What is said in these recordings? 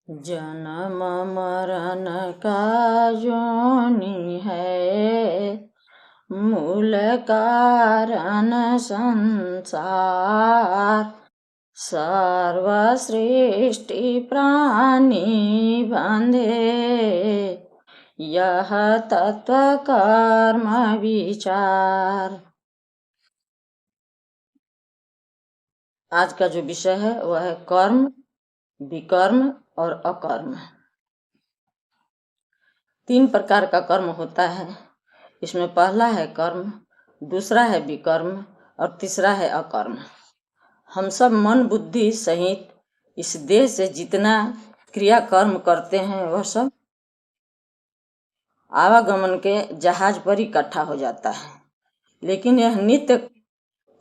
जन्म मरण का योनि है, मूल कारण संसार। सर्व सृष्टि प्राणी बंधे, यह तत्व कर्म विचार। आज का जो विषय है वह है कर्म, विकर्म और अकर्म। 3 प्रकार का कर्म होता है। इसमें पहला है कर्म, दूसरा है विकर्म और तीसरा है अकर्म। हम सब मन बुद्धि सहित इस देह से जितना क्रिया कर्म करते हैं वह सब आवागमन के जहाज पर इकट्ठा हो जाता है। लेकिन यह नित्य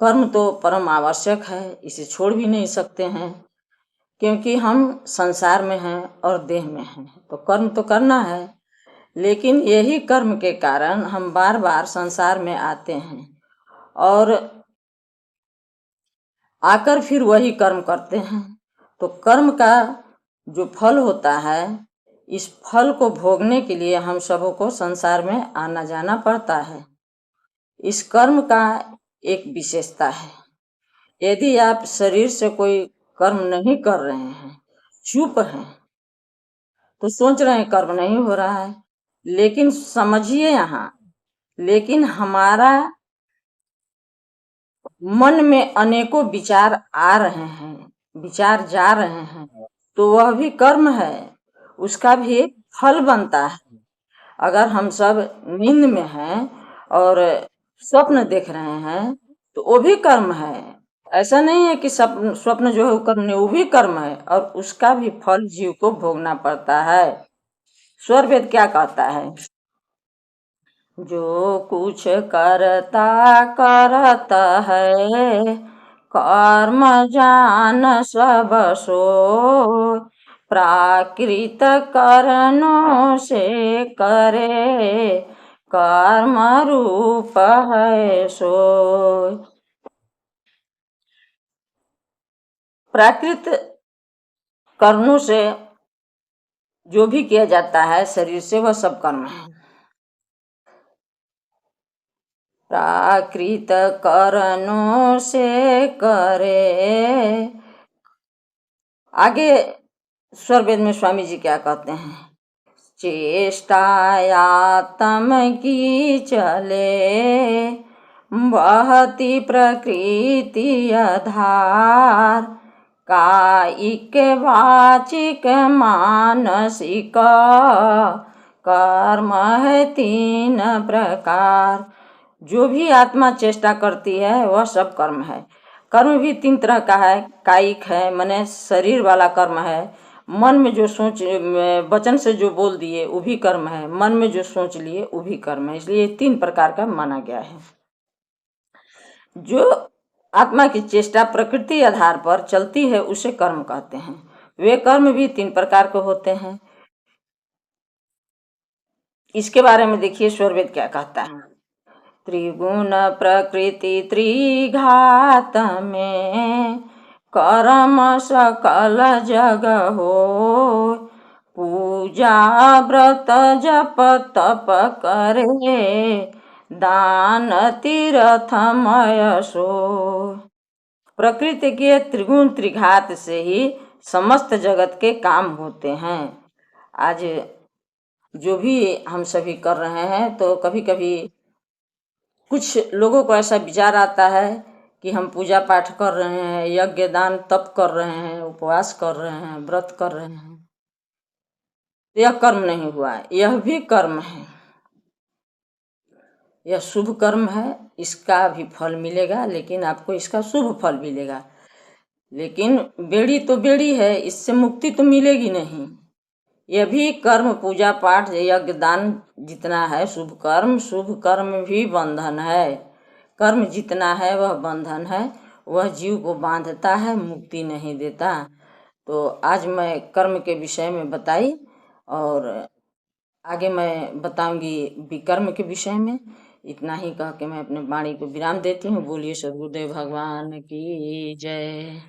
कर्म तो परम आवश्यक है, इसे छोड़ भी नहीं सकते हैं, क्योंकि हम संसार में हैं और देह में हैं, तो कर्म तो करना है। लेकिन यही कर्म के कारण हम बार बार संसार में आते हैं और आकर फिर वही कर्म करते हैं। तो कर्म का जो फल होता है, इस फल को भोगने के लिए हम सबों को संसार में आना जाना पड़ता है। इस कर्म का एक विशेषता है, यदि आप शरीर से कोई कर्म नहीं कर रहे हैं, चुप हैं, तो सोच रहे हैं कर्म नहीं हो रहा है, लेकिन समझिए यहाँ, लेकिन हमारा मन में अनेकों विचार आ रहे हैं, विचार जा रहे हैं, तो वह भी कर्म है, उसका भी एक फल बनता है। अगर हम सब नींद में हैं और स्वप्न देख रहे हैं तो वो भी कर्म है। ऐसा नहीं है कि स्वप्न जो है वो कर्म नहीं, वो भी कर्म है और उसका भी फल जीव को भोगना पड़ता है। स्वर वेद क्या कहता है? जो कुछ करता करता है, कर्म जान सब सोय। प्राकृत कारणों से करे, कर्म रूप है सोय। प्राकृत कर्मों से जो भी किया जाता है शरीर से, वह सब कर्म है। प्राकृत कारणों से करे। आगे स्वर वेद में स्वामी जी क्या कहते हैं? चेष्टायात्म की चले, बहती प्रकृति आधार। कायिक वाचिक मानसिक, कर्म है 3 प्रकार। जो भी आत्मा चेष्टा करती है वह सब कर्म है। कर्म भी 3 तरह का है। कायिक है, माने शरीर वाला कर्म है। मन में जो सोच, वचन से जो बोल दिए वो भी कर्म है। मन में जो सोच लिए वो भी कर्म है। इसलिए 3 प्रकार का माना गया है। जो आत्मा की चेष्टा प्रकृति आधार पर चलती है उसे कर्म कहते हैं। वे कर्म भी 3 प्रकार के होते हैं। इसके बारे में देखिए स्वर वेद क्या कहता है। त्रिगुण प्रकृति त्रिघात में, कर्म सकल जग हो। पूजा व्रत जप तप करे, दान तीर्थमय सो। प्रकृति के त्रिगुण त्रिघात से ही समस्त जगत के काम होते हैं। आज जो भी हम सभी कर रहे हैं, तो कभी कभी कुछ लोगों को ऐसा विचार आता है कि हम पूजा पाठ कर रहे हैं, यज्ञ दान तप कर रहे हैं, उपवास कर रहे हैं, व्रत कर रहे हैं, यह कर्म नहीं हुआ, यह भी कर्म है। यह शुभ कर्म है, इसका भी फल मिलेगा, लेकिन आपको इसका शुभ फल मिलेगा। लेकिन बेड़ी तो बेड़ी है, इससे मुक्ति तो मिलेगी नहीं। यह भी कर्म, पूजा पाठ यज्ञ दान जितना है शुभ कर्म भी बंधन है। कर्म जितना है वह बंधन है, वह जीव को बांधता है, मुक्ति नहीं देता। तो आज मैं कर्म के विषय में बताई और आगे मैं बताऊंगी विकर्म के विषय में। इतना ही कह के मैं अपने वाणी को विराम देती हूँ। बोलिए सद्गुरुदेव भगवान की जय।